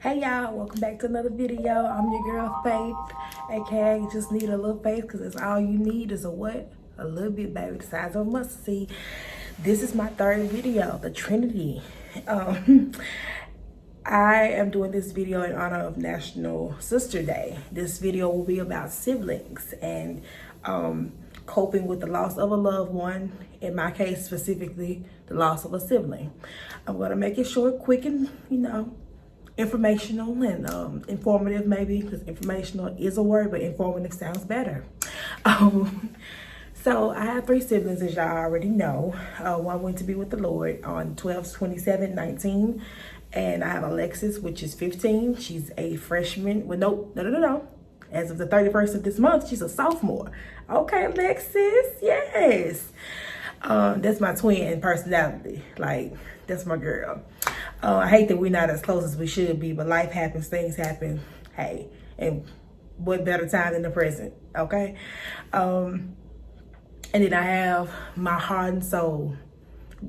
Hey y'all, welcome back to another video. I'm your girl Faith, aka you just need a little faith, because that's all you need is a what? A little bit, baby, the size of a mustard seed. This is my third video, the Trinity. I am doing this video in honor of National Sister Day. This video will be about siblings and coping with the loss of a loved one. In my case, specifically, the loss of a sibling. I'm gonna make it short, quick, and informational and informative, maybe, because informational is a word, but informative sounds better. So I have three siblings, as y'all already know. One went to be with the Lord on 12/27/19, and I have Alexis, which is 15. She's a freshman. Well, no. As of the 31st of this month, she's a sophomore. Okay, Alexis, yes. That's my twin personality. Like, that's my girl. I hate that we're not as close as we should be, but life happens, things happen. Hey, and what better time than the present, okay? And then I have my heart and soul,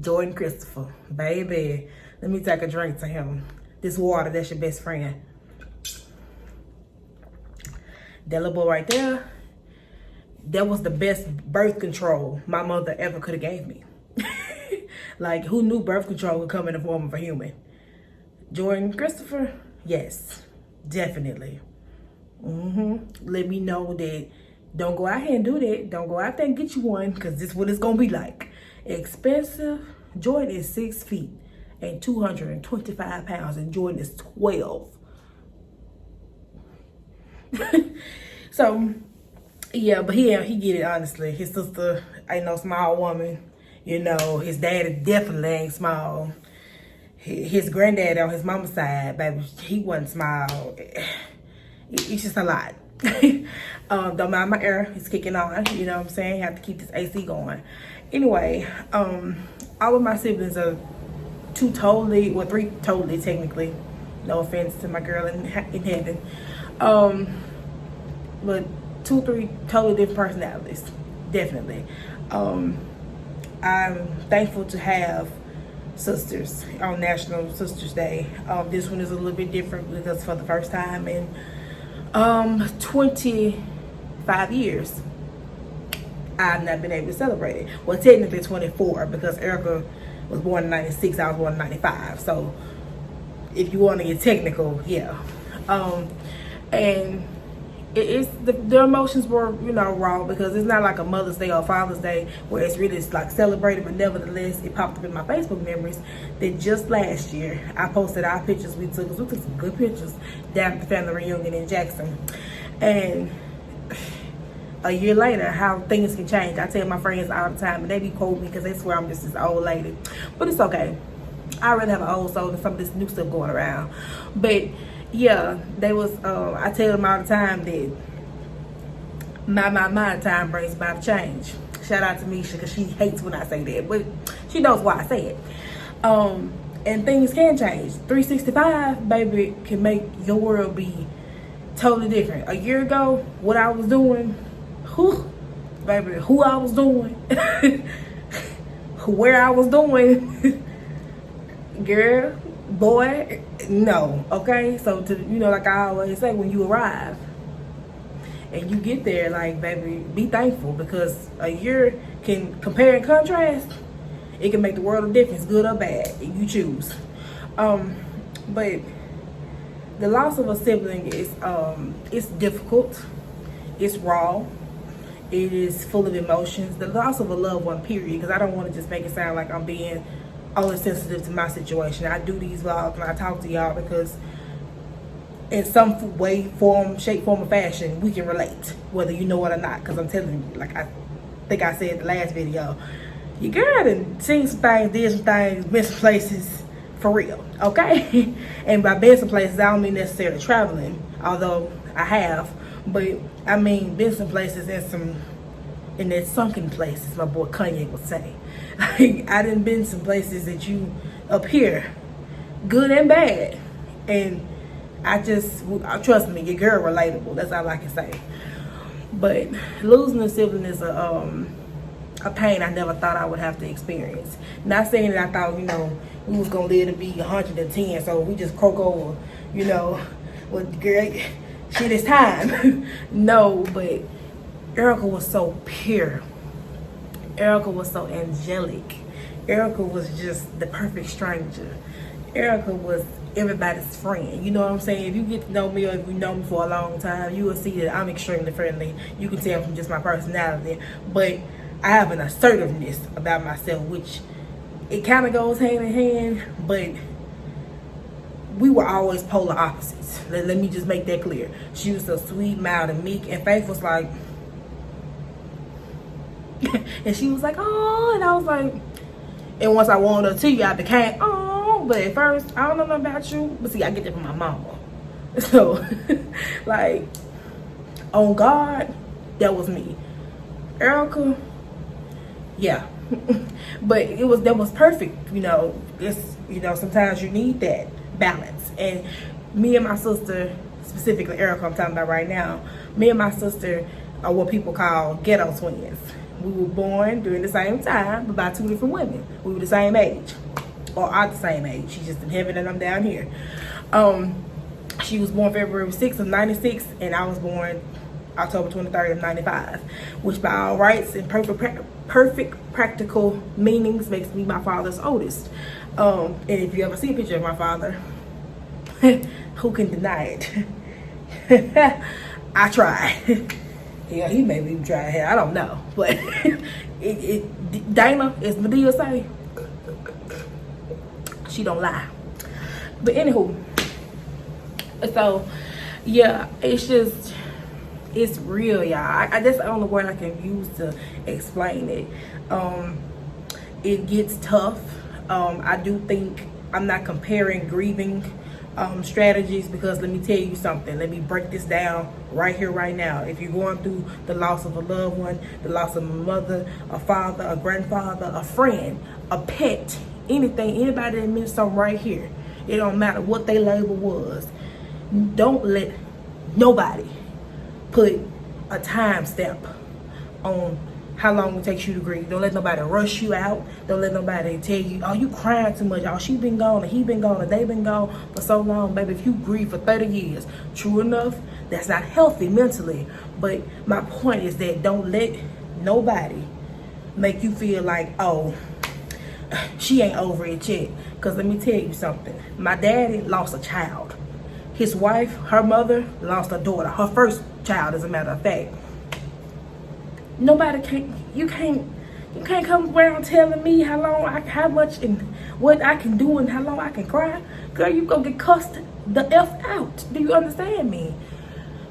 Jordan Christopher. Baby, let me take a drink to him. This water, that's your best friend. That little boy right there, that was the best birth control my mother ever could have gave me. Like, who knew birth control would come in the form of a human? Jordan Christopher? Yes, definitely. Let me know that don't go out here and do that. Don't go out there and get you one, because this is what it's going to be like. Expensive. Jordan is 6 feet and 225 pounds, and Jordan is 12. So, yeah, but he get it, honestly. His sister ain't no small woman. You know, his daddy definitely ain't small. His granddad on his mama's side, baby, he wasn't small. It's just a lot. Don't mind my air, it's kicking on. You know what I'm saying? Have to keep this AC going. Anyway, all of my siblings are three totally technically. No offense to my girl in heaven. But 3 totally different personalities, definitely. I'm thankful to have sisters on National Sisters Day. This one is a little bit different because for the first time in 25 years, I've not been able to celebrate it. Well, technically 24, because Erica was born in 96, I was born in 95. So if you want to get technical, yeah. And it's the emotions were, raw, because it's not like a Mother's Day or Father's Day where it's really like celebrated, but nevertheless, it popped up in my Facebook memories that just last year I posted our pictures we took, because we took some good pictures down at the family reunion in Jackson. And a year later, how things can change. I tell my friends all the time, and they be quoting me because they swear I'm just this old lady, but it's okay. I really have an old soul and some of this new stuff going around. But yeah, they was, I tell them all the time that my time brings about change. Shout out to Misha, because she hates when I say that, but she knows why I say it. And things can change. 365, baby, can make your world be totally different. A year ago, what I was doing, who I was doing, where I was doing, girl, boy, no, okay? So, like I always say, when you arrive and you get there, like, baby, be thankful, because a year can compare and contrast. It can make the world of difference, good or bad, if you choose. But the loss of a sibling is, it's difficult, it's raw, it is full of emotions. The loss of a loved one, period, because I don't want to just make it sound like I'm being only sensitive to my situation. I do these vlogs and I talk to y'all because in some way, shape, form, or fashion, we can relate, whether you know it or not. Because I'm telling you, like I think I said in the last video, your girl done seen some things, did some things, been some places, for real, okay? And by being some places, I don't mean necessarily traveling, although I have, but I mean been some places in that sunken places, my boy Kanye would say. Like, I done been some places that you up here, good and bad, and trust me, your girl relatable. That's all I can say. But losing a sibling is a pain I never thought I would have to experience. Not saying that I thought, we was gonna live to be 110, so we just croak over, you know, well, girl, shit, it's time. No, but Erica was so pure. Erica was so angelic. Erica was just the perfect stranger. Erica was everybody's friend. You know what I'm saying? If you get to know me, or if you know me for a long time, you will see that I'm extremely friendly. You can tell from just my personality. But I have an assertiveness about myself, which it kind of goes hand in hand, but we were always polar opposites. Let me just make that clear. She was so sweet, mild, and meek, and Faith was like, and she was like, oh, and I was like, and once I warmed her to you, I became, oh, but at first, I don't know nothing about you, but see, I get that from my mama. So, like, on God, that was me. Erica, yeah. But that was perfect, you know. It's, you know, sometimes you need that balance. And me and my sister, specifically Erica I'm talking about right now, me and my sister are what people call ghetto twins. We were born during the same time, but by two different women. We were the same age, or are the same age. She's just in heaven and I'm down here. She was born February 6th of 96, and I was born October 23rd of 95, which by all rights and perfect practical meanings makes me my father's oldest. And if you ever see a picture of my father, who can deny it? I try. Yeah, he may even try it. I don't know, but Dana, as Medea say, she don't lie. But anywho, so yeah, it's real, y'all. That's the only word I can use to explain it. It gets tough. I do think I'm not comparing grieving strategies, because let me tell you something. Let me break this down right here, right now. If you're going through the loss of a loved one, the loss of a mother, a father, a grandfather, a friend, a pet, anything, anybody that means something right here, it don't matter what their label was. Don't let nobody put a time stamp on how long it takes you to grieve. Don't let nobody rush you out. Don't let nobody tell you, oh, you crying too much. Oh, she been gone, or he been gone, or they been gone for so long. Baby, if you grieve for 30 years, true enough, that's not healthy mentally. But my point is that don't let nobody make you feel like, oh, she ain't over it yet. Because let me tell you something. My daddy lost a child. His wife, her mother, lost a daughter. Her first child, as a matter of fact. Nobody you can't come around telling me how much and what I can do and how long I can cry. Girl, you gonna get cussed the F out. Do you understand me?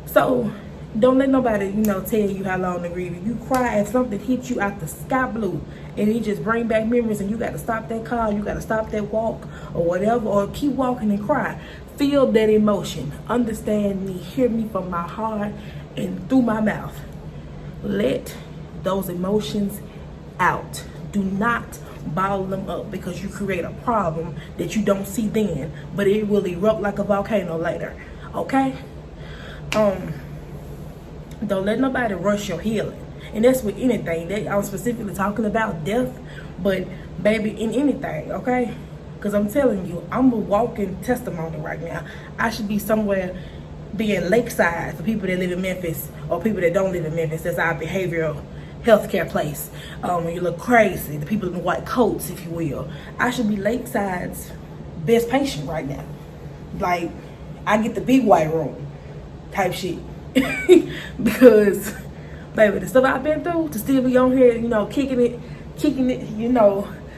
So don't let nobody, tell you how long to grieve. You cry if something hits you out the sky blue and it just bring back memories, and you got to stop that car, you got to stop that walk or whatever, or keep walking and cry. Feel that emotion. Understand me. Hear me from my heart and through my mouth. Let those emotions out. Do not bottle them up, because you create a problem that you don't see then, but it will erupt like a volcano later. Okay? Don't let nobody rush your healing. And that's with anything. I was specifically talking about death, but baby, in anything, okay? Because I'm telling you, I'm a walking testimony right now. I should be somewhere being lakeside for people that live in Memphis, or people that don't live in Memphis. That's our behavioral healthcare place. When you look crazy, the people in the white coats, if you will. I should be Lakeside's best patient right now. Like, I get the big white room type shit. Because, baby, the stuff I've been through, to still be on here, kicking it,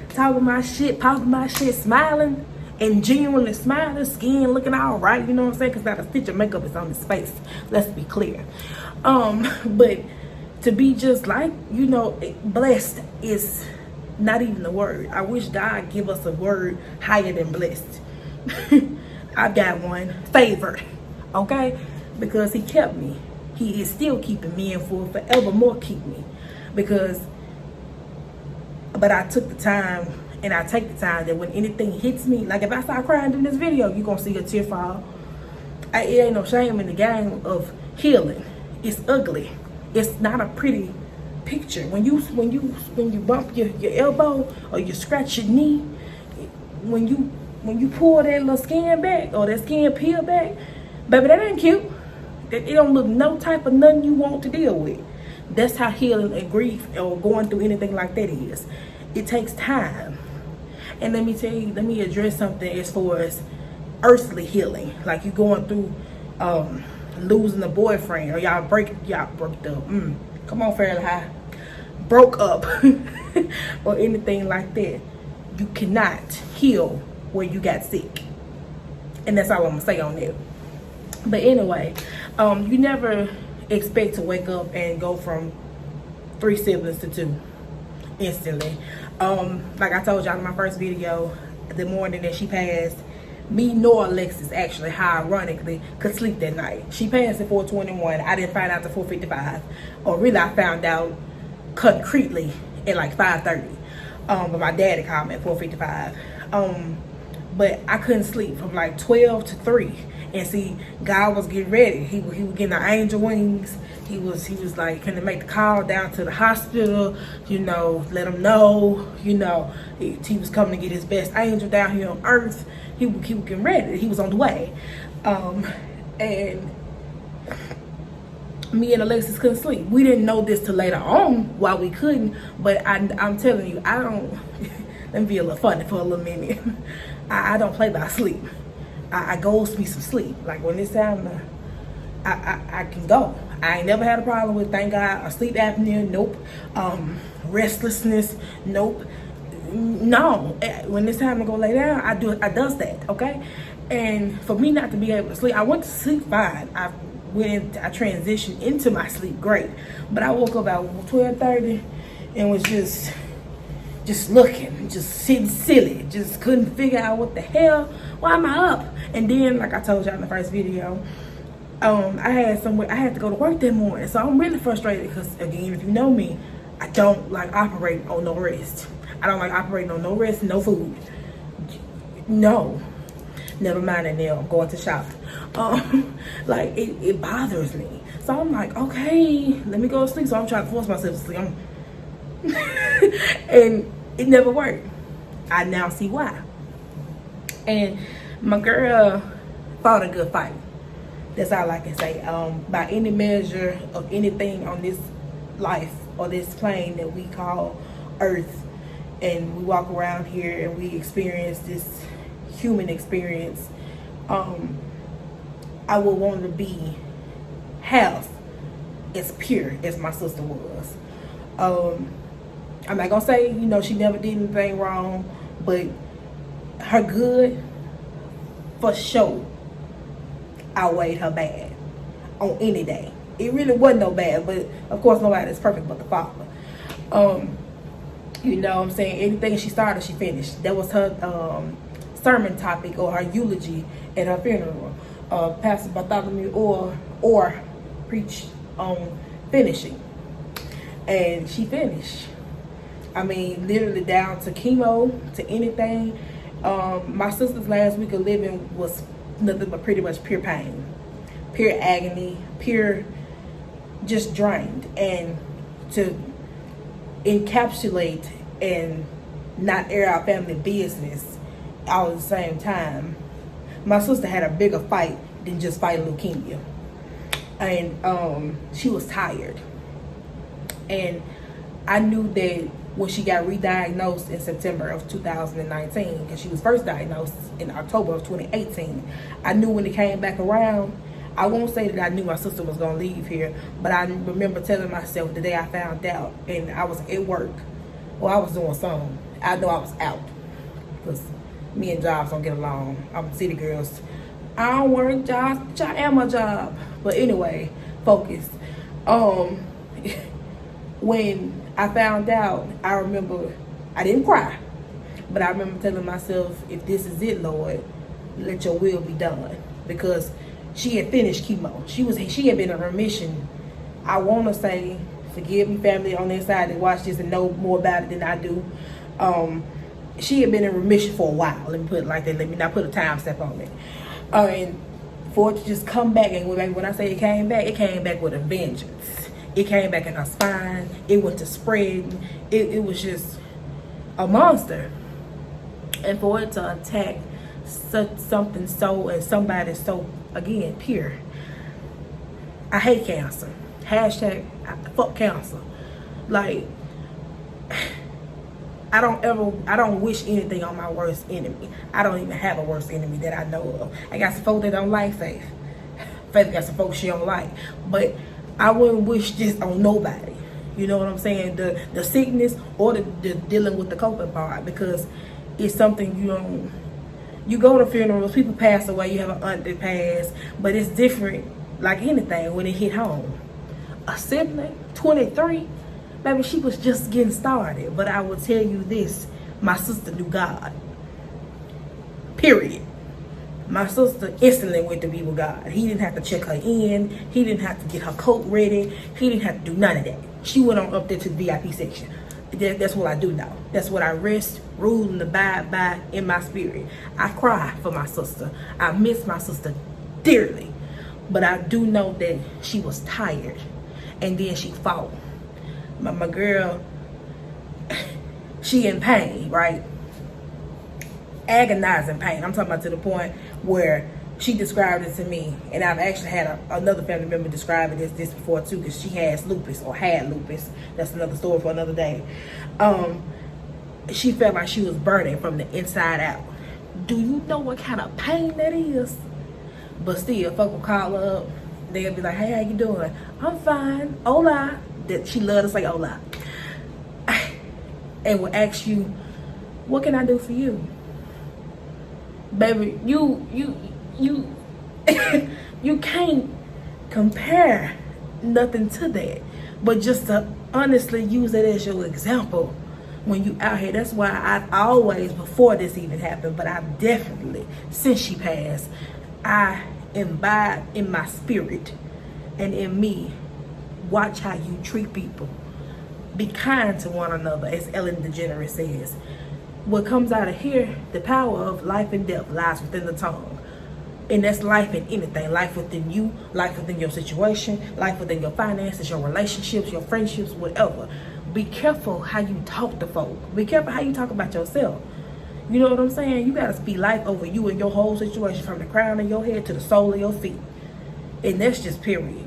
talking my shit, popping my shit, smiling, and genuinely smiling, skin looking all right, you know what I'm saying? Because not a stitch of makeup is on his face. Let's be clear. But to be just like, blessed is not even a word. I wish God give us a word higher than blessed. I've got one. Favored. Okay? Because he kept me. He is still keeping me, and will forevermore keep me. But I took the time, and I take the time, that when anything hits me, like if I start crying in this video, you're going to see a tear fall. It ain't no shame in the game of healing. It's ugly. It's not a pretty picture. When you bump your elbow, or you scratch your knee, when you pull that little skin back or that skin peel back, baby, that ain't cute. It don't look no type of nothing you want to deal with. That's how healing and grief or going through anything like that is. It takes time. And let me tell you, let me address something as far as earthly healing. Like you going through losing a boyfriend, or y'all broke up. Come on, Fairly High. Broke up or anything like that. You cannot heal where you got sick. And that's all I'm gonna say on that. But anyway, you never expect to wake up and go from 3 siblings to 2 instantly. Like I told y'all in my first video, the morning that she passed, me nor Alexis actually, how ironically, could sleep that night. She passed at 4:21. I didn't find out till 4:55. Or really, I found out concretely at like 5:30. But my daddy called me at 4:55. But I couldn't sleep from like 12 to 3. And see, God was getting ready. He was getting the angel wings. He was like gonna make the call down to the hospital, you know, let him know, you know, he was coming to get his best angel down here on earth. He was getting ready. He was on the way. And me and Alexis couldn't sleep. We didn't know this till later on why we couldn't, but I'm telling you, I don't, let me be a little funny for a little minute. I don't play by sleep. I goes me some sleep. Like when it's time to, I can go. I ain't never had a problem with, thank God, a sleep apnea, nope. Restlessness, nope. No, when it's time to go lay down, I does that, okay? And for me not to be able to sleep, I went to sleep fine. I transitioned into my sleep great, but I woke up about 12:30 and was just looking, just sitting silly, just couldn't figure out what the hell, why am I up? And then, like I told y'all in the first video, I had to go to work that morning, so I'm really frustrated because, again, if you know me, I don't like operating on no rest. I don't like operating on no rest, no food. No, never mind that now. I'm going to shop. Like it bothers me. So I'm like, okay, let me go to sleep. So I'm trying to force myself to sleep. And it never worked. I now see why. And my girl fought a good fight. That's all I can say. By any measure of anything on this life or this plane that we call Earth, and we walk around here and we experience this human experience, I would want to be half as pure as my sister was. I'm not gonna say, you know, she never did anything wrong, but her good for sure outweighed her bad on any day. It really wasn't no bad, but of course nobody is perfect but the Father. You know what I'm saying? Anything she started, she finished. That was her sermon topic or her eulogy at her funeral. Pastor Bartholomew or preached on finishing. And she finished. I mean, literally down to chemo, to anything. My sister's last week of living was nothing but pretty much pure pain, pure agony, pure just drained. And to encapsulate and not air our family business all at the same time, my sister had a bigger fight than just fighting leukemia. And she was tired. And I knew that when she got re-diagnosed in September of 2019, because she was first diagnosed in October of 2018, I knew when it came back around, I won't say that I knew my sister was going to leave here, but I remember telling myself the day I found out, and I was at work, or I was doing something, I know I was out, because me and jobs don't get along. I'm city girls. I don't work jobs, I am my job. But anyway, focus. When I found out, I remember, I didn't cry, but I remember telling myself, if this is it, Lord, let your will be done. Because she had finished chemo. She had been in remission. I want to say, forgive me, family on this side that watch this and know more about it than I do. She had been in remission for a while. Let me put it like that. Let me not put a time step on it. And for it to just come back, and when I say it came back with a vengeance. It came back in her spine. It went to spreading. It was just a monster. And for it to attack something so, and somebody so, again, pure. I hate cancer. Hashtag fuck cancer. Like, I don't wish anything on my worst enemy. I don't even have a worst enemy that I know of. I got some folks that don't like Faith. Faith got some folks she don't like. But I wouldn't wish this on nobody. You know what I'm saying? The sickness or the dealing with the coping part, because it's something you don't. You go to funerals, people pass away, you have an aunt that passed, but it's different, like anything, when it hit home. A sibling, 23, baby, she was just getting started. But I will tell you this, my sister knew God. Period. My sister instantly went to be with God. He didn't have to check her in. He didn't have to get her coat ready. He didn't have to do none of that. She went on up there to the VIP section. That's what I do now. That's what I rest, rule, and abide by in my spirit. I cry for my sister. I miss my sister dearly. But I do know that she was tired. And then she fought. My girl, she in pain, right? Agonizing pain. I'm talking about to the point where she described it to me, and I've actually had another family member describe it this before too, because she has lupus, or had lupus. That's another story for another day. She felt like she was burning from the inside out. Do you know what kind of pain that is? But still, folk will call her up. They'll be like, hey, how you doing? I'm fine. Hola. That she loved to say hola. And will ask you, what can I do for you? Baby, you you can't compare nothing to that. But just to honestly use that as your example when you out here. That's why I always, before this even happened, but I definitely, since she passed, I imbibe in my spirit and in me, watch how you treat people. Be kind to one another, as Ellen DeGeneres says. What comes out of here, the power of life and death lies within the tongue. And that's life in anything. Life within you, life within your situation, life within your finances, your relationships, your friendships, whatever. Be careful how you talk to folk. Be careful how you talk about yourself. You know what I'm saying? You got to speak life over you and your whole situation, from the crown of your head to the sole of your feet. And that's just period.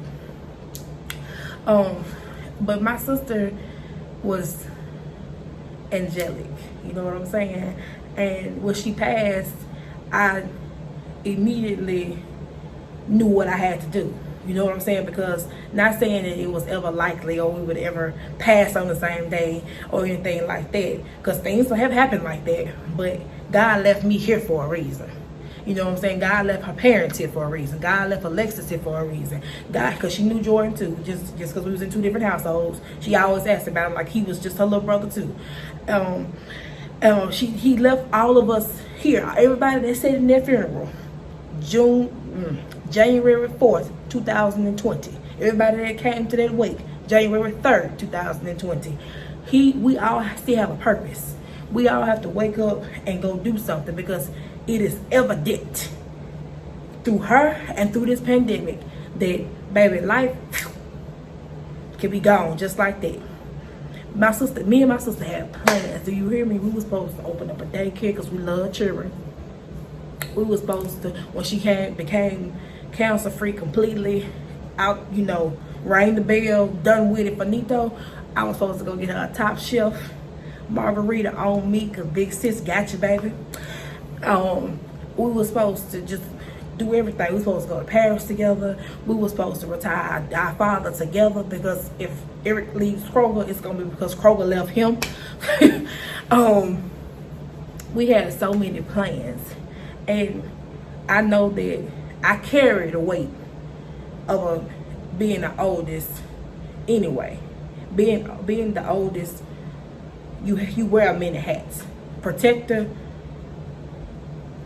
But my sister was angelic. You know what I'm saying? And when she passed, I immediately knew what I had to do. You know what I'm saying? Because not saying that it was ever likely or we would ever pass on the same day or anything like that. Because things have happened like that. But God left me here for a reason. You know what I'm saying? God left her parents here for a reason. God left Alexis here for a reason. God, because she knew Jordan too. Just because we was in two different households. She always asked about him like he was just her little brother too. He left all of us here. Everybody that said in their funeral. January 4th, 2020. Everybody that came to that wake, January 3rd, 2020. We all still have a purpose. We all have to wake up and go do something, because it is evident through her and through this pandemic that, baby, life can be gone just like that. Me and my sister had plans. Do you hear me? We were supposed to open up a daycare because we love children. We were supposed to, when she became cancer free completely, out, rang the bell, done with it, finito. I was supposed to go get her a top shelf margarita on me, because big sis got you, baby. We were supposed to just do everything. We were supposed to go to Paris together. We were supposed to retire our father together, because if Eric leaves Kroger, it's gonna be because Kroger left him. We had so many plans, and I know that I carry the weight of being the oldest anyway. Being the oldest, you wear many hats: protector,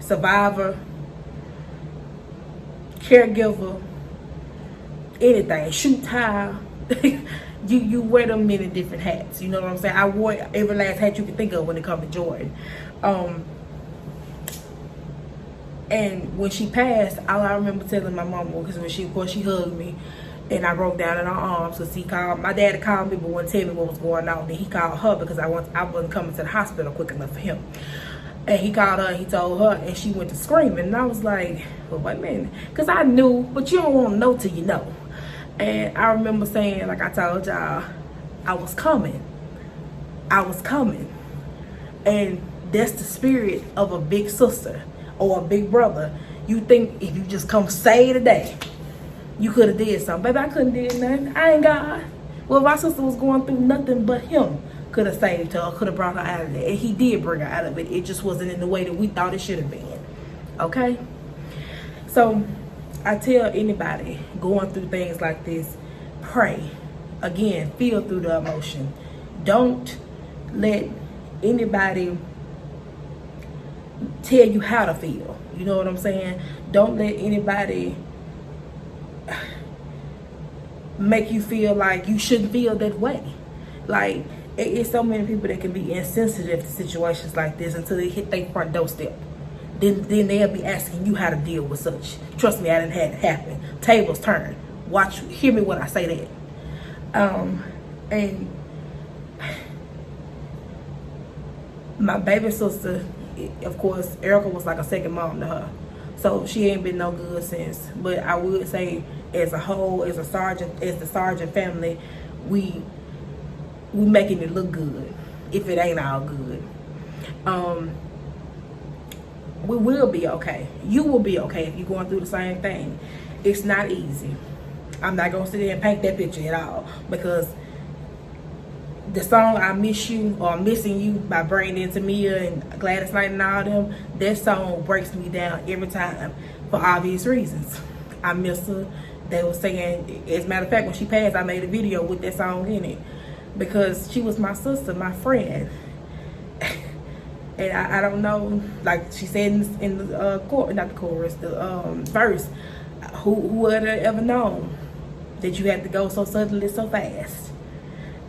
survivor, caregiver, anything, shoot tire. you wear them many different hats. You know what I'm saying? I wore every last hat you can think of when it comes to Jordan. And when she passed, all I remember telling my mama, because when she hugged me, and I broke down in her arms, because my dad called me but wouldn't tell me what was going on. Then he called her because I wasn't coming to the hospital quick enough for him. And he called her and he told her, and she went to screaming. And I was like, well, wait a minute. Because I knew, but you don't want to know till you know. And I remember saying, like I told y'all, I was coming. I was coming. And that's the spirit of a big sister or a big brother. You think if you just come say today, you could have did something. Baby, I couldn't did nothing. I ain't God. Well, my sister was going through nothing but him. Could have saved her, could have brought her out of it. And he did bring her out of it. It just wasn't in the way that we thought it should have been. Okay? So, I tell anybody going through things like this, pray. Again, feel through the emotion. Don't let anybody tell you how to feel. You know what I'm saying? Don't let anybody make you feel like you shouldn't feel that way. Like, it's so many people that can be insensitive to situations like this until they hit their front doorstep. Then they'll be asking you how to deal with such. Trust me, I didn't have it happen. Tables turn. Hear me when I say that. And my baby sister, of course, Erica was like a second mom to her. So she ain't been no good since. But I would say, as a whole, as the Sargent family, we making it look good, if it ain't all good. We will be okay. You will be okay if you're going through the same thing. It's not easy. I'm not gonna sit there and paint that picture at all, because the song I Miss You, or I'm Missing You by Brandon Tamia and Gladys Knight and all them, that song breaks me down every time for obvious reasons. I miss her. They were saying, as a matter of fact, when she passed, I made a video with that song in it, because she was my sister, my friend. And I don't know, like she said in the chorus, the verse, who would have ever known that you had to go so suddenly, so fast?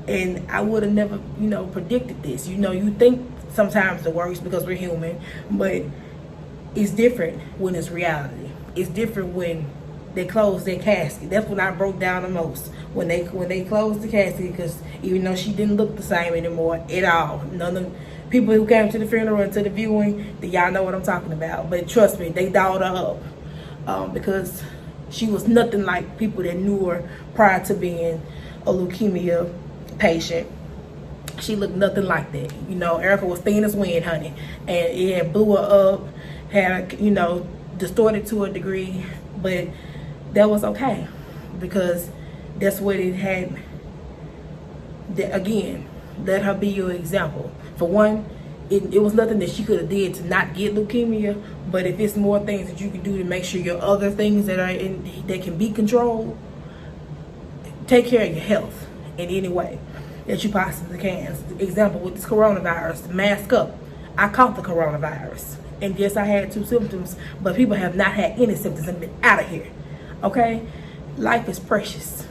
And I would have never, predicted this. You think sometimes the worst because we're human, but it's different when it's reality. It's different when they close their casket. That's when I broke down the most. When they closed the casket, because even though she didn't look the same anymore at all, none of people who came to the funeral and to the viewing, y'all know what I'm talking about. But trust me, they dolled her up because she was nothing like people that knew her prior to being a leukemia patient. She looked nothing like that. Erica was thin as wind, honey, and it had blew her up, had distorted to a degree, but that was okay, because that's what it had. Again, let her be your example. For one, it was nothing that she could have did to not get leukemia, but if it's more things that you can do to make sure your other things that can be controlled, take care of your health in any way that you possibly can. Example, with this coronavirus, mask up. I caught the coronavirus, and yes, I had 2 symptoms, but people have not had any symptoms and been out of here. Okay? Life is precious,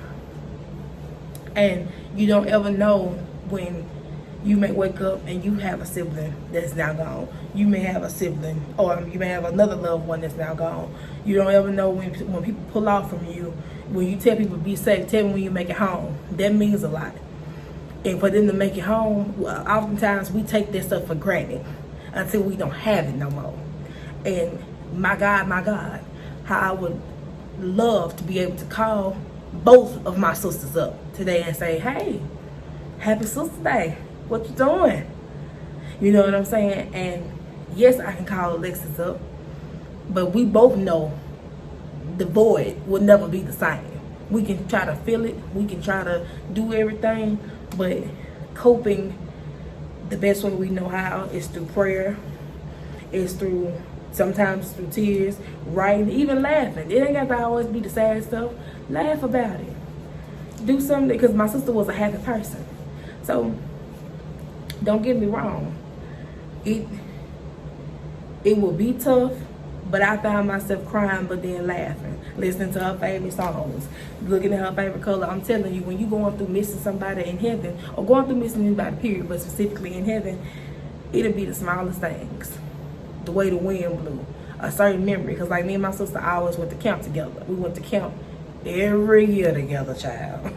and you don't ever know when you may wake up and you have a sibling that's now gone. You may have a sibling, or you may have another loved one that's now gone. You don't ever know when people pull off from you. When you tell people be safe, tell them when you make it home. That means a lot. And for them to make it home, well, oftentimes we take this stuff for granted until we don't have it no more. And my God, how I would love to be able to call both of my sisters up today and say, hey, happy Sister Day. What you doing? You know what I'm saying? And yes, I can call Alexis up, but we both know the void will never be the same. We can try to fill it. We can try to do everything, but coping the best way we know how is through prayer. Is sometimes through tears, writing, even laughing. It ain't got to always be the sad stuff. Laugh about it. Do something, because my sister was a happy person. So don't get me wrong. It will be tough, but I found myself crying but then laughing, listening to her favorite songs, looking at her favorite color. I'm telling you, when you're going through missing somebody in heaven, or going through missing anybody period, but specifically in heaven, it'll be the smallest things. The way the wind blew, a certain memory. Because like me and my sister always went to camp together. We went to camp every year together, child.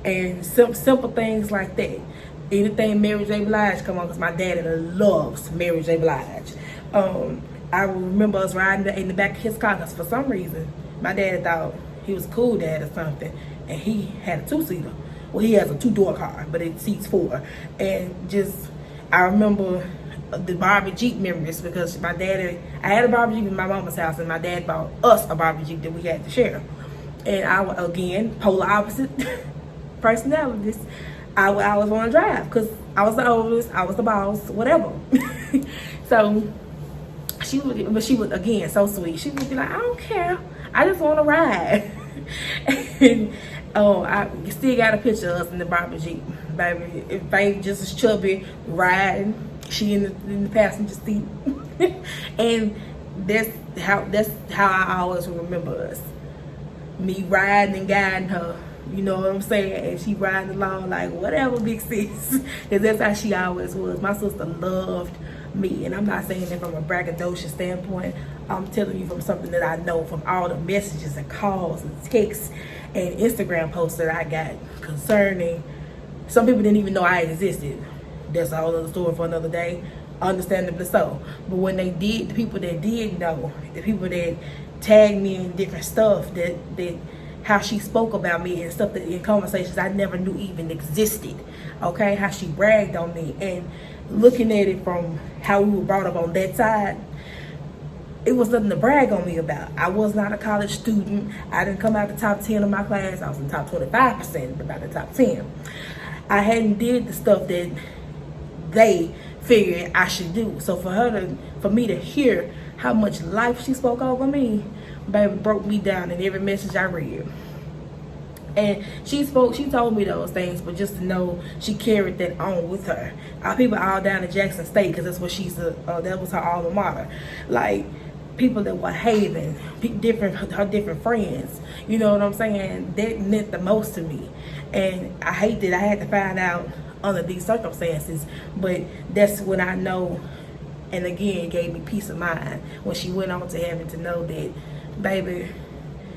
And simple things like that. anything Mary J. Blige come on, because my daddy loves Mary J. Blige. I remember us riding in the back of his car because for some reason my dad thought he was a cool dad or something, and he had a 2-seater. Well, he has a 2-door car, but it seats 4. And just, I remember the Barbie Jeep memories because my daddy, I had a Barbie Jeep in my mama's house, and my dad bought us a Barbie Jeep that we had to share. And again, polar opposite personalities. I was want to drive because I was the oldest, I was the boss, whatever. So she would again, so sweet. She would be like, I don't care, I just want to ride. And I still got a picture of us in the Barbie Jeep, baby. If baby just as chubby riding, she in the passenger seat. And that's how I always remember us. Me riding and guiding her, you know what I'm saying? And she riding along like, whatever, big sis. Because that's how she always was. My sister loved me. And I'm not saying that from a braggadocious standpoint. I'm telling you from something that I know from all the messages and calls and texts and Instagram posts that I got concerning. Some people didn't even know I existed. That's a whole other story for another day. Understandably so. But when they did, the people that did know, the people that tagged me in different stuff, that how she spoke about me and stuff that in conversations I never knew even existed. Okay, how she bragged on me, and looking at it from how we were brought up on that side, it was nothing to brag on me about. I was not a college student. I didn't come out the top 10 of my class. I was in the top 25%, but not the top 10. I hadn't did the stuff that they figured I should do. So for me to hear how much life she spoke over me, baby, broke me down in every message I read. And she told me those things, but just to know she carried that on with her. Our people all down in Jackson State, because that's what that was her alma mater. Like, people that were Haven, her different friends. You know what I'm saying? That meant the most to me. And I hate that I had to find out under these circumstances, but that's when I know. And again, it gave me peace of mind when she went on to heaven to know that, baby,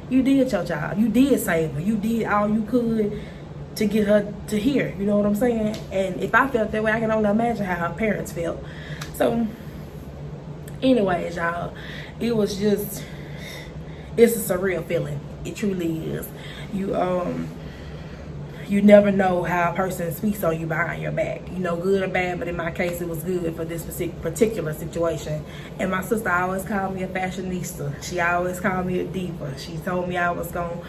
you did your job. You did save her. You did all you could to get her to here. You know what I'm saying? And if I felt that way, I can only imagine how her parents felt. So, anyways, y'all, it's a surreal feeling. It truly is. You never know how a person speaks on you behind your back. You know, good or bad, but in my case, it was good for this particular situation. And my sister always called me a fashionista. She always called me a diva. She told me I was gonna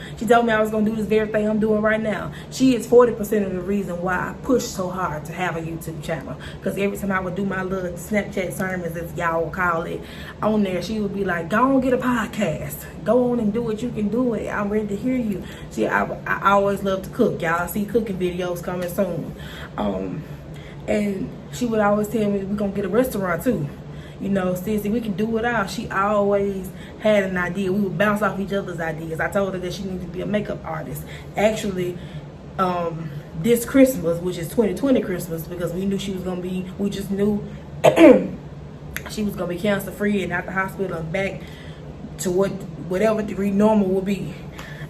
do this very thing I'm doing right now. She is 40% of the reason why I pushed so hard to have a YouTube channel. Because every time I would do my little Snapchat sermons, as y'all will call it, on there, she would be like, go on, get a podcast. Go on and do what you can do. It. I'm ready to hear you. See, I always love to cook. Y'all see cooking videos coming soon. And she would always tell me, we're going to get a restaurant too. You know, sissy, we can do it all. She always had an idea. We would bounce off each other's ideas. I told her that she needed to be a makeup artist. Actually, this Christmas, which is 2020 Christmas, because we knew she was going to be, we just knew she was going to be cancer free and out the hospital and back to whatever degree normal will be.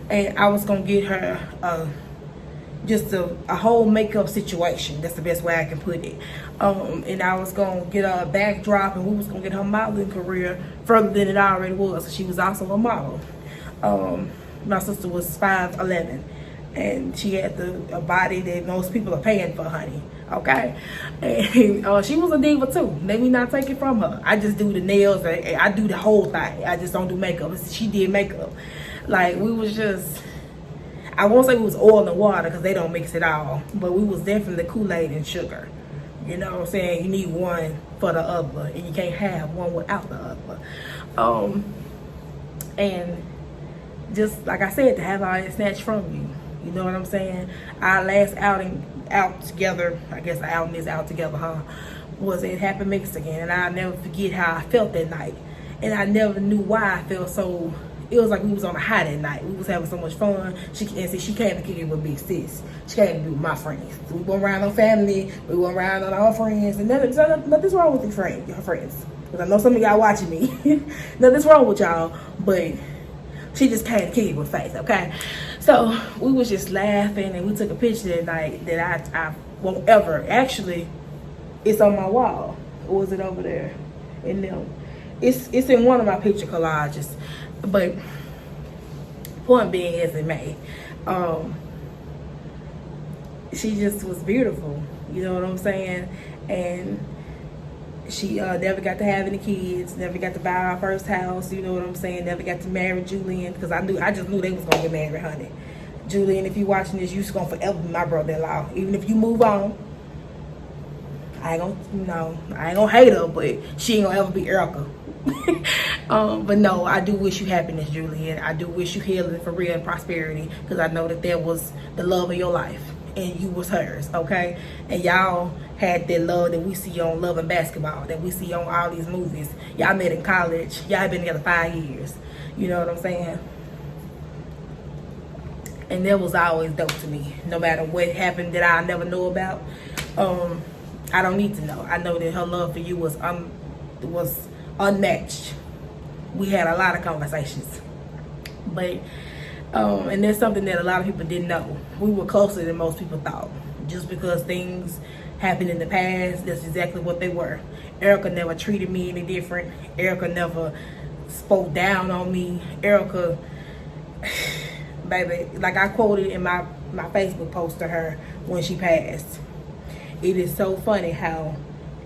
And I was going to get her just a whole makeup situation. That's the best way I can put it. And I was going to get her a backdrop, and we was going to get her modeling career further than it already was. She was also a model. My sister was 5'11", and she had a body that most people are paying for, honey. Okay? And she was a diva too. Let me not take it from her. I just do the nails. I do the whole thing. I just don't do makeup. She did makeup. Like, we was just... I won't say we was oil and water because they don't mix it all, but we was definitely Kool-Aid and sugar. You know what I'm saying? You need one for the other, and you can't have one without the other. And just like I said, to have all that snatched from you. You know what I'm saying? Our last outing out together, I guess the outing is out together, huh? Was in Happy Mexican, and I'll never forget how I felt that night. And I never knew why I felt so. It was like we was on a high that night. We was having so much fun. She came to kick it with big sis. She came to be with my friends. We went around on family. We went around on our friends. And nothing's wrong with your friends. Because I know some of y'all watching me. Nothing's wrong with y'all. But she just came to kick it with Faith, okay? So we was just laughing, and we took a picture that night that I won't ever. Actually, it's on my wall. Or was it over there? In them. It's in one of my picture collages. But point being as it may, she just was beautiful. You know what I'm saying? And she never got to have any kids, never got to buy our first house, you know what I'm saying? Never got to marry Julian, because I just knew they was gonna get married, honey. Julian, if you watching this, you just gonna forever be my brother-in-law. Even if you move on, I ain't gonna hate her, but she ain't gonna ever be Erica. But no, I do wish you happiness, Julian. I do wish you healing for real and prosperity, because I know that was the love of your life and you was hers, okay? And y'all had that love that we see on Love and Basketball, that we see on all these movies. Y'all met in college. Y'all been together 5 years. You know what I'm saying? And that was always dope to me. No matter what happened that I never know about, I don't need to know. I know that her love for you was unmatched. We had a lot of conversations. But and there's something that a lot of people didn't know. We were closer than most people thought. Just because things happened in the past, that's exactly what they were. Erica never treated me any different. Erica never spoke down on me. Erica, baby, like I quoted in my Facebook post to her when she passed. It is so funny how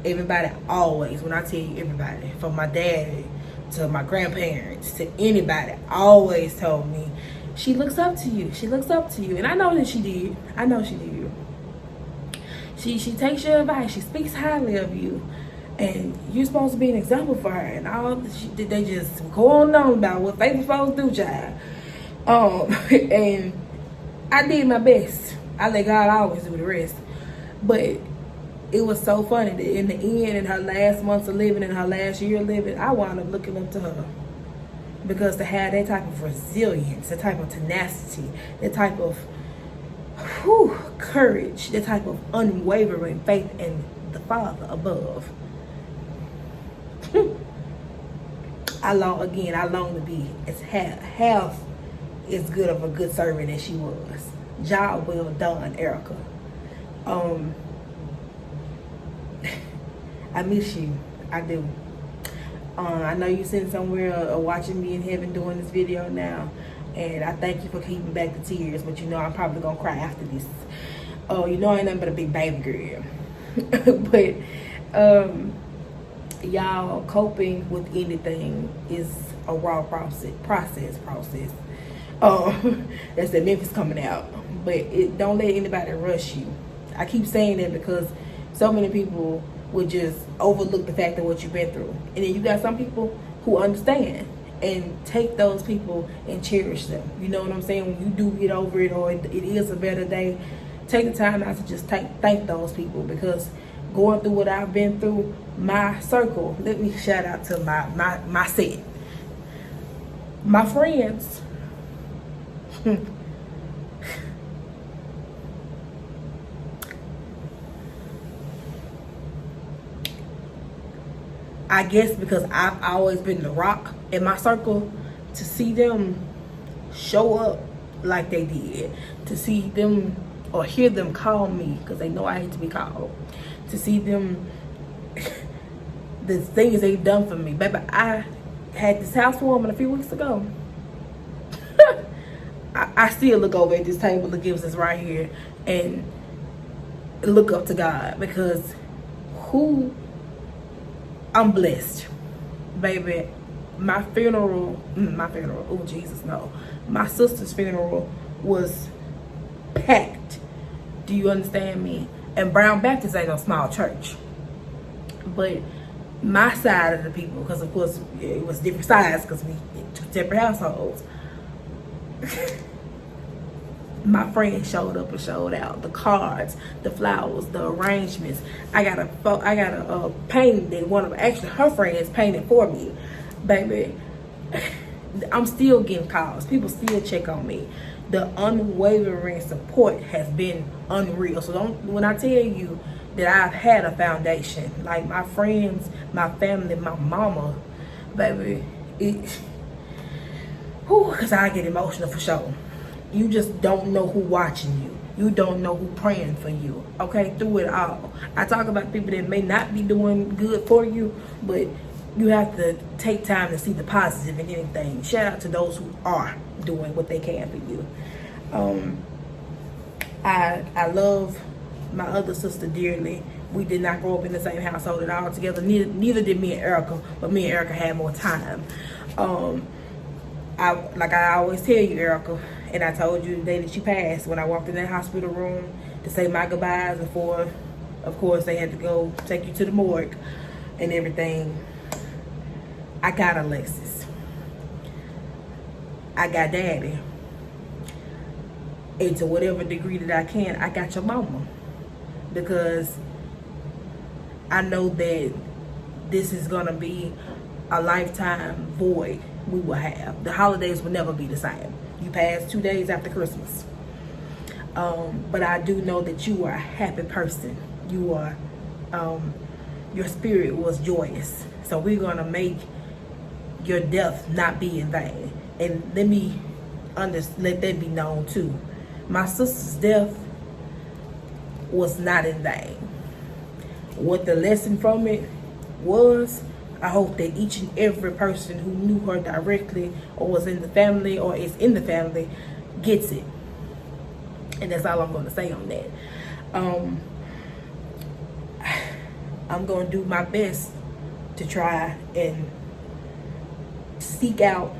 everybody always, when I tell you everybody, from my dad to my grandparents to anybody, always told me, she looks up to you. She looks up to you. And I know that she did. I know she did. She takes your advice. She speaks highly of you. And you're supposed to be an example for her. And all they just go on and on about what faithful folks do, child. And I did my best. I let God always do the rest. But it was so funny that in the end, in her last months of living, in her last year of living, I wound up looking up to her. Because to have that type of resilience, that type of tenacity, that type of courage, that type of unwavering faith in the Father above. I long to be as half as good of a good servant as she was. Job well done, Erica. I miss you. I do. I know you sitting somewhere watching me in heaven doing this video now, and I thank you for keeping back the tears, but you know I'm probably gonna cry after this. You know I ain't nothing but a big baby girl. But y'all, coping with anything is a raw process. That's that Memphis coming out, but don't let anybody rush you. I keep saying that because so many people would just overlook the fact of what you've been through. And then you got some people who understand and take those people and cherish them. You know what I'm saying? When you do get over it, or it is a better day, take the time out to just thank those people, because going through what I've been through, my circle, let me shout out to my set. My friends. I guess because I've always been the rock in my circle, to see them show up like they did, to see them or hear them call me, because they know I hate to be called, to see them, the things they've done for me. Baby, I had this housewarming a few weeks ago. I still look over at this table that gives us right here and look up to God, because I'm blessed, baby. My funeral, oh Jesus, no. My sister's funeral was packed. Do you understand me? And Brown Baptist ain't no small church. But my side of the people, because of course it was different sides because we two separate households. My friends showed up and showed out. The cards, the flowers, the arrangements. I got a painting that actually her friends painted for me. Baby, I'm still getting calls. People still check on me. The unwavering support has been unreal. So when I tell you that I've had a foundation, like my friends, my family, my mama, baby, because I get emotional for sure. You just don't know who watching you. You don't know who praying for you, okay? Through it all. I talk about people that may not be doing good for you, but you have to take time to see the positive in anything. Shout out to those who are doing what they can for you. I love my other sister dearly. We did not grow up in the same household at all together. Neither did me and Erica, but me and Erica had more time. Like I always tell you, Erica, and I told you the day that she passed, when I walked in that hospital room to say my goodbyes before, of course, they had to go take you to the morgue and everything. I got Alexis. I got Daddy. And to whatever degree that I can, I got your mama. Because I know that this is going to be a lifetime void we will have. The holidays will never be the same. You passed 2 days after Christmas. But I do know that you are a happy person. You are, your spirit was joyous. So we're going to make your death not be in vain. And let that be known too. My sister's death was not in vain. What the lesson from it was, I hope that each and every person who knew her directly or was in the family or is in the family gets it. And that's all I'm going to say on that. I'm going to do my best to try and seek out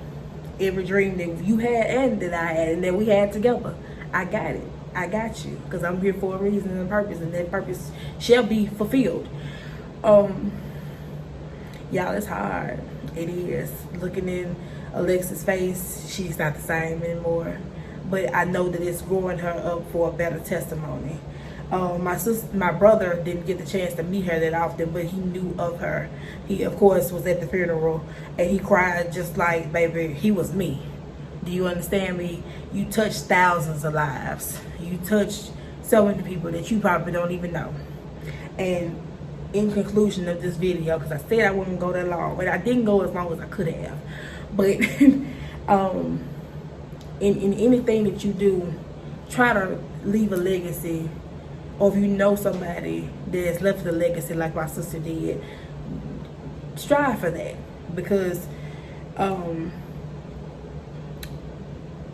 every dream that you had and that I had and that we had together. I got it. I got you, because I'm here for a reason and a purpose, and that purpose shall be fulfilled. Y'all, it's hard. It is. Looking in Alexis' face, she's not the same anymore. But I know that it's growing her up for a better testimony. My brother didn't get the chance to meet her that often, but he knew of her. He, of course, was at the funeral, and he cried just like, baby, he was me. Do you understand me? You touched thousands of lives. You touched so many people that you probably don't even know. And in conclusion of this video, because I said I wouldn't go that long, but I didn't go as long as I could have. But in anything that you do, try to leave a legacy. Or if you know somebody that has left a legacy like my sister did, strive for that. Because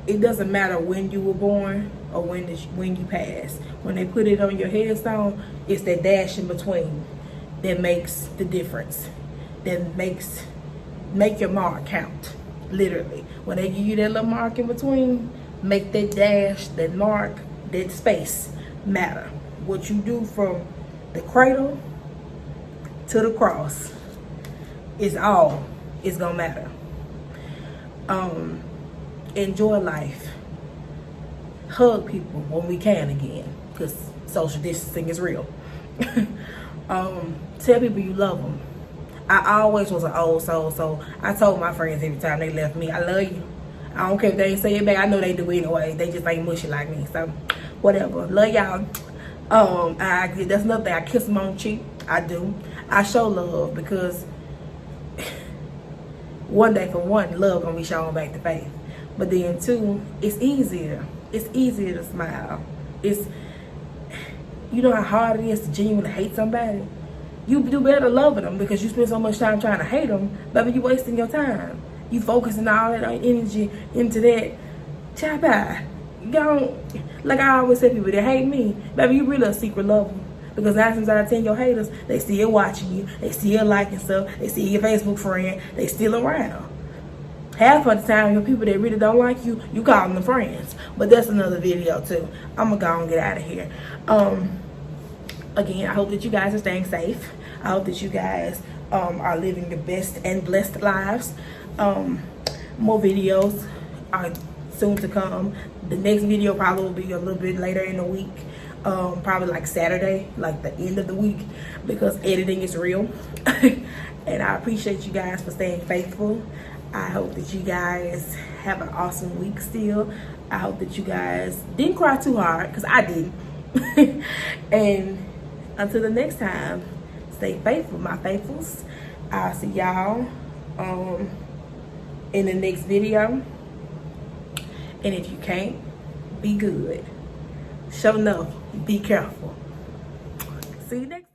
it doesn't matter when you were born or when you pass. When they put it on your headstone, it's that dash in between that makes the difference. That make your mark count. Literally. When they give you that little mark in between, make that dash, that mark, that space matter. What you do from the cradle to the cross is all it's gonna matter. Enjoy life. Hug people when we can again, because social distancing is real. Tell people you love them. I always was an old soul, so I told my friends every time they left me, I love you. I don't care if they ain't say it back. I know they do anyway. They just ain't mushy like me, so whatever. Love y'all. That's another thing. I kiss them on the cheek. I do. I show love because one day, for one, love gonna be shown back to faith. But then two, it's easier. It's easier to smile. You know how hard it is to genuinely hate somebody? You do better loving them, because you spend so much time trying to hate them, baby, you wasting your time. You focusing all that energy into that. Chop out. Like I always tell people that hate me, baby, you really a secret lover. Because 9 times out of 10, your haters, they still watching you, they still liking stuff, they still your Facebook friend, they still around. Half of the time, your people that really don't like you, you call them friends. But that's another video too. I'm gonna go and get out of here. Again, I hope that you guys are staying safe. I hope that you guys are living the best and blessed lives. More videos are soon to come. The next video probably will be a little bit later in the week. Probably like Saturday, like the end of the week, because editing is real. And I appreciate you guys for staying faithful. I hope that you guys have an awesome week still. I hope that you guys didn't cry too hard, because I didn't. And until the next time, stay faithful, my faithfuls. I'll see y'all in the next video. And if you can't, be good. Show enough, be careful. See you next time.